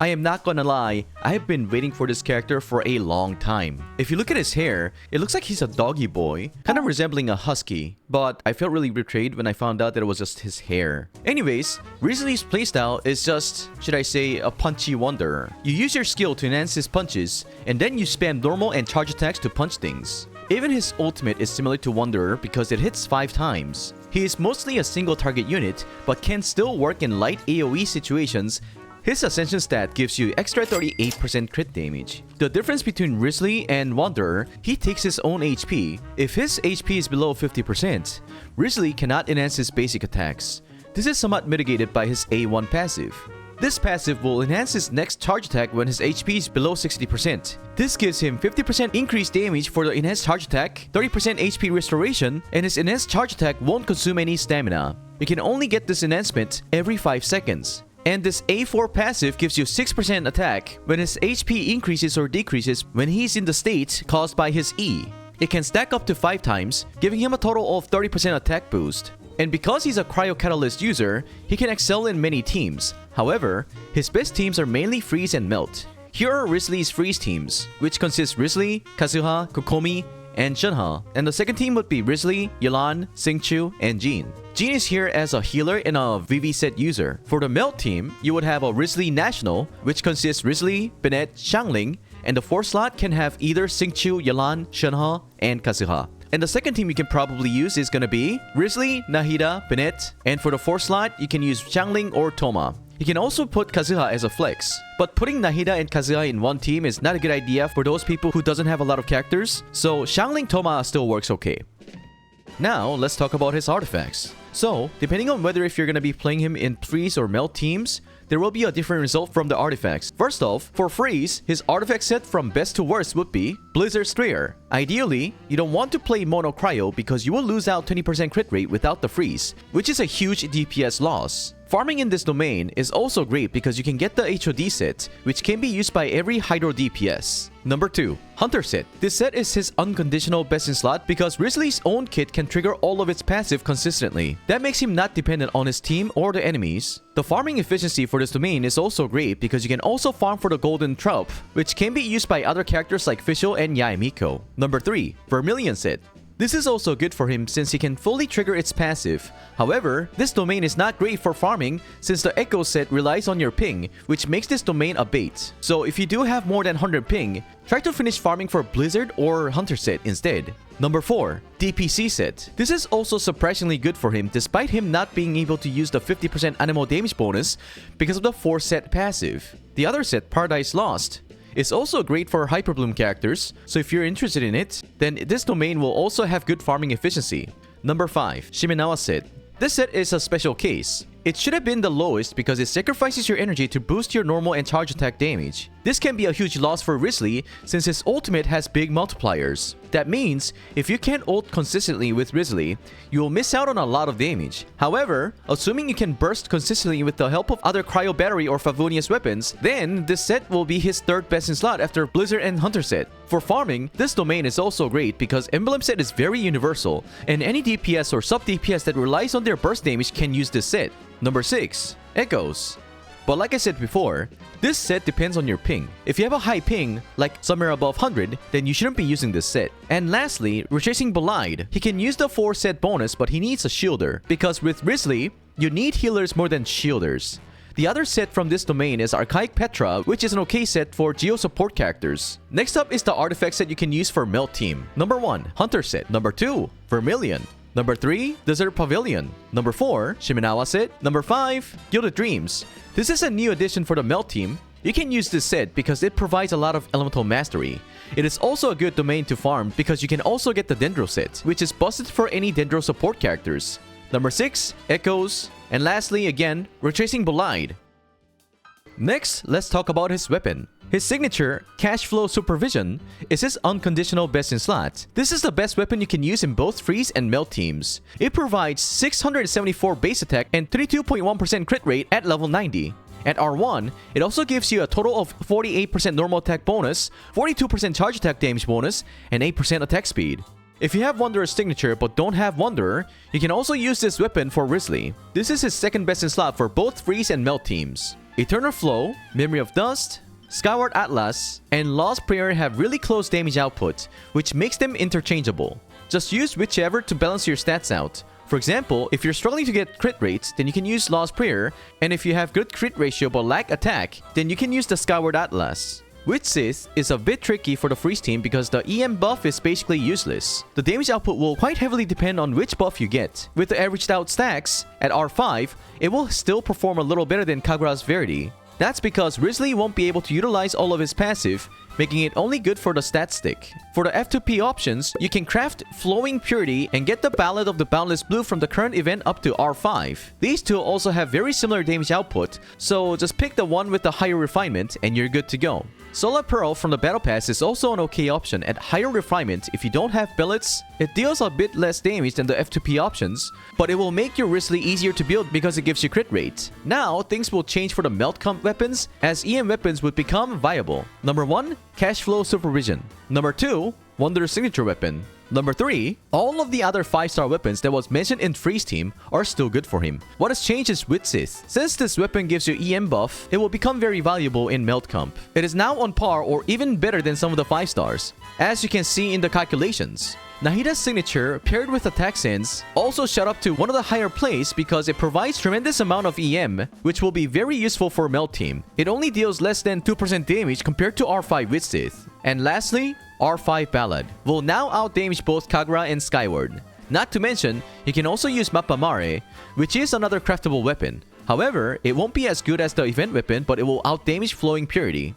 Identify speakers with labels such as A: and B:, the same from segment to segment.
A: I am not gonna lie, I have been waiting for this character for a long time. If you look at his hair, it looks like he's a doggy boy, kind of resembling a husky, but I felt really betrayed when I found out that it was just his hair. Anyways, Wriothesley's playstyle is just, should I say, a punchy wanderer. You use your skill to enhance his punches, and then you spam normal and charge attacks to punch things. Even his ultimate is similar to Wanderer because it hits 5 times. He is mostly a single target unit, but can still work in light AoE situations. His ascension stat gives you extra 38% crit damage. The difference between Wriothesley and Wanderer, he takes his own HP. If his HP is below 50%, Wriothesley cannot enhance his basic attacks. This is somewhat mitigated by his A1 passive. This passive will enhance his next charge attack when his HP is below 60%. This gives him 50% increased damage for the enhanced charge attack, 30% HP restoration, and his enhanced charge attack won't consume any stamina. You can only get this enhancement every 5 seconds. And this A4 passive gives you 6% attack when his HP increases or decreases when he's in the state caused by his E. It can stack up to 5 times, giving him a total of 30% attack boost. And because he's a Cryo Catalyst user, he can excel in many teams. However, his best teams are mainly Freeze and Melt. Here are Wriothesley's Freeze teams, which consist Wriothesley, Kazuha, Kokomi, and Tenha. And the second team would be Wriothesley, Yelan, Xingqiu, and Jean. Jean is here as a healer and a VV set user. For the Melt team, you would have a Wriothesley National, which consists Wriothesley, Bennett, Xiangling, and the 4th slot can have either Xingqiu, Yelan, Tenha, and Kazuha. And the second team you can probably use is gonna be Wriothesley, Nahida, Bennett, and for the 4th slot, you can use Xiangling or Thoma. You can also put Kazuha as a flex, but putting Nahida and Kazuha in one team is not a good idea for those people who doesn't have a lot of characters, so Xiangling Thoma still works okay. Now, let's talk about his artifacts. So, depending on whether if you're gonna be playing him in Freeze or Melt teams, there will be a different result from the artifacts. First off, for Freeze, his artifact set from best to worst would be Blizzard Strayer. Ideally, you don't want to play Mono Cryo because you will lose out 20% crit rate without the Freeze, which is a huge DPS loss. Farming in this domain is also great because you can get the HOD set, which can be used by every Hydro DPS. Number 2. Hunter set. This set is his unconditional best in slot because Wriothesley's own kit can trigger all of its passive consistently. That makes him not dependent on his team or the enemies. The farming efficiency for this domain is also great because you can also farm for the Golden Trump, which can be used by other characters like Fischl and Yaemiko. Number 3. Vermilion set. This is also good for him since he can fully trigger its passive. However, this domain is not great for farming since the Echo set relies on your ping, which makes this domain a bait. So if you do have more than 100 ping, try to finish farming for Blizzard or Hunter set instead. Number 4. DPC set. This is also surprisingly good for him despite him not being able to use the 50% animal damage bonus because of the 4 set passive. The other set, Paradise Lost, is also great for Hyperbloom characters, so if you're interested in it, then this domain will also have good farming efficiency. Number 5. Shimenawa set. This set is a special case. It should have been the lowest because it sacrifices your energy to boost your normal and charge attack damage. This can be a huge loss for Wriothesley since his ultimate has big multipliers. That means, if you can't ult consistently with Wriothesley, you will miss out on a lot of damage. However, assuming you can burst consistently with the help of other Cryo Battery or Favonius weapons, then this set will be his 3rd best in slot after Blizzard and Hunter set. For farming, this domain is also great because Emblem set is very universal, and any DPS or sub-DPS that relies on their burst damage can use this set. Number 6. Echoes. But like I said before, this set depends on your ping. If you have a high ping, like somewhere above 100, then you shouldn't be using this set. And lastly, Retracing Bolide. He can use the 4 set bonus, but he needs a shielder, because with Wriothesley, you need healers more than shielders. The other set from this domain is Archaic Petra, which is an okay set for Geo support characters. Next up is the artifact set you can use for Melt team. Number 1. Hunter set. Number 2. Vermilion. Number 3, Desert Pavilion. Number 4, Shimenawa set. Number 5, Gilded Dreams. This is a new addition for the Melt team. You can use this set because it provides a lot of elemental mastery. It is also a good domain to farm because you can also get the Dendro set, which is busted for any Dendro support characters. Number 6, Echoes. And lastly, again, Retracing Bolide. Next, let's talk about his weapon. His signature, Cash Flow Supervision, is his unconditional best in slot. This is the best weapon you can use in both Freeze and Melt teams. It provides 674 base attack and 32.1% crit rate at level 90. At R1, it also gives you a total of 48% normal attack bonus, 42% charge attack damage bonus, and 8% attack speed. If you have Wanderer's signature but don't have Wanderer, you can also use this weapon for Wriothesley. This is his 2nd best in slot for both Freeze and Melt teams. Eternal Flow, Memory of Dust, Skyward Atlas, and Lost Prayer have really close damage output, which makes them interchangeable. Just use whichever to balance your stats out. For example, if you're struggling to get crit rates, then you can use Lost Prayer, and if you have good crit ratio but lack attack, then you can use the Skyward Atlas. Witch Sith is a bit tricky for the freeze team because the EM buff is basically useless. The damage output will quite heavily depend on which buff you get. With the averaged out stacks, at R5, it will still perform a little better than Kagura's Verity. That's because Wriothesley won't be able to utilize all of his passive, making it only good for the stat stick. For the F2P options, you can craft Flowing Purity and get the Ballad of the Boundless Blue from the current event up to R5. These two also have very similar damage output, so just pick the one with the higher refinement and you're good to go. Solar Pearl from the Battle Pass is also an okay option at higher refinement if you don't have billets. It deals a bit less damage than the F2P options, but it will make your Wriothesley easier to build because it gives you crit rate. Now, things will change for the Melt Comp weapons as EM weapons would become viable. Number 1, Cash Flow Supervision. Number 2, Wonder Signature Weapon. Number 3, all of the other 5-star weapons that was mentioned in Freeze Team are still good for him. What has changed is Witch Sith. Since this weapon gives you EM buff, it will become very valuable in Melt Comp. It is now on par or even better than some of the 5-stars, as you can see in the calculations. Nahida's signature, paired with Attack Sense, also shot up to one of the higher plays because it provides tremendous amount of EM, which will be very useful for Melt Team. It only deals less than 2% damage compared to R5 Witch Sith. And lastly, R5 Ballad will now outdamage both Kagura and Skyward. Not to mention, you can also use Mappa Mare, which is another craftable weapon. However, it won't be as good as the event weapon, but it will outdamage Flowing Purity.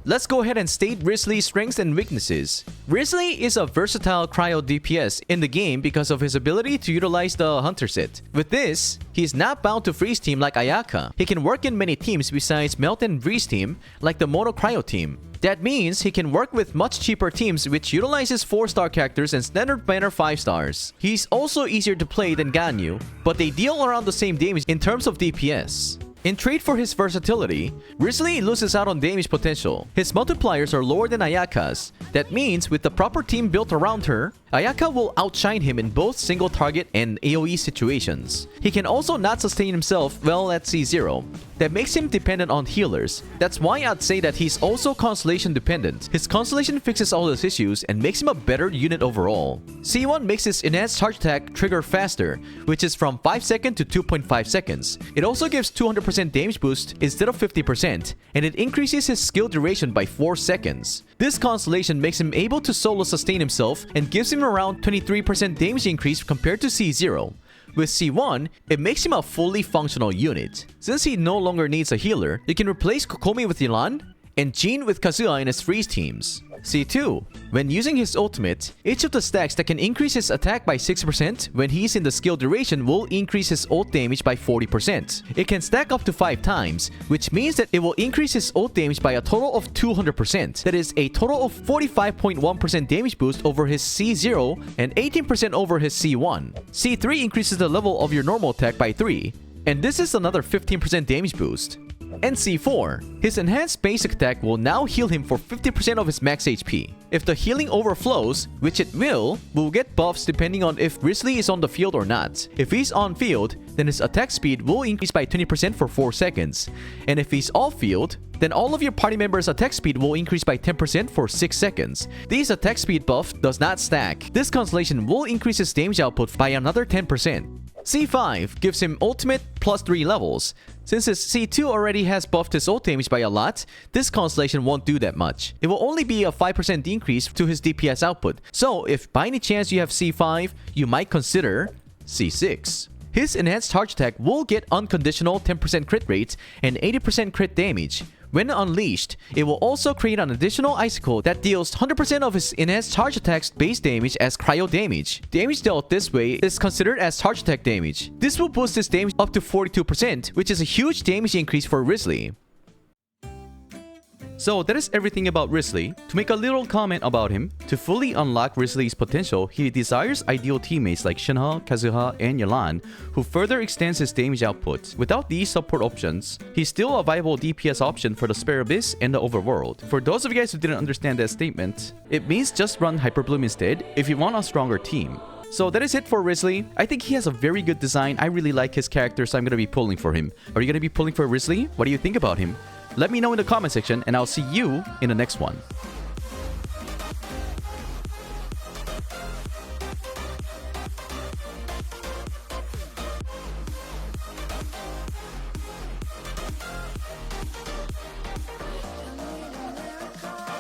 A: Let's go ahead and state Wriothesley's strengths and weaknesses. Wriothesley is a versatile cryo DPS in the game because of his ability to utilize the Hunter set. With this, he is not bound to Freeze Team like Ayaka. He can work in many teams besides Melt and Freeze Team like the Mono Cryo team. That means he can work with much cheaper teams which utilizes 4-star characters and standard banner 5-stars. He's also easier to play than Ganyu, but they deal around the same damage in terms of DPS. In trade for his versatility, Wriothesley loses out on damage potential. His multipliers are lower than Ayaka's. That means with the proper team built around her, Ayaka will outshine him in both single target and AoE situations. He can also not sustain himself well at C0. That makes him dependent on healers. That's why I'd say that he's also Constellation dependent. His Constellation fixes all his issues and makes him a better unit overall. C1 makes his enhanced charge attack trigger faster, which is from 5 seconds to 2.5 seconds. It also gives 200% damage boost instead of 50%, and it increases his skill duration by 4 seconds. This Constellation makes him able to solo sustain himself and gives him around 23% damage increase compared to C0. With C1, it makes him a fully functional unit. Since he no longer needs a healer, you can replace Kokomi with Yelan and Jin with Kazuha in his freeze teams. C2. When using his ultimate, each of the stacks that can increase his attack by 6% when he's in the skill duration will increase his ult damage by 40%. It can stack up to 5 times, which means that it will increase his ult damage by a total of 200%. That is a total of 45.1% damage boost over his C0 and 18% over his C1. C3 increases the level of your normal attack by 3, and this is another 15% damage boost. And C4. His enhanced basic attack will now heal him for 50% of his max HP. If the healing overflows, which it will get buffs depending on if Wriothesley is on the field or not. If he's on field, then his attack speed will increase by 20% for 4 seconds. And if he's off field, then all of your party members' attack speed will increase by 10% for 6 seconds. This attack speed buff does not stack. This Constellation will increase his damage output by another 10%. C5 gives him ultimate plus 3 levels. Since his C2 already has buffed his ult damage by a lot, this Constellation won't do that much. It will only be a 5% increase to his DPS output. So if by any chance you have C5, you might consider C6. His enhanced charge attack will get unconditional 10% crit rate and 80% crit damage. When unleashed, it will also create an additional icicle that deals 100% of his enhanced charge attack's base damage as cryo damage. Damage dealt this way is considered as charge attack damage. This will boost his damage up to 42%, which is a huge damage increase for Wriothesley. So that is everything about Wriothesley. To make a little comment about him, to fully unlock Wriothesley's potential, he desires ideal teammates like Shinha, Kazuha, and Yelan, who further extends his damage output. Without these support options, he's still a viable DPS option for the Spare Abyss and the Overworld. For those of you guys who didn't understand that statement, it means just run Hyperbloom instead if you want a stronger team. So that is it for Wriothesley. I think he has a very good design. I really like his character, so I'm going to be pulling for him. Are you going to be pulling for Wriothesley? What do you think about him? Let me know in the comment section, and I'll see you in the next one.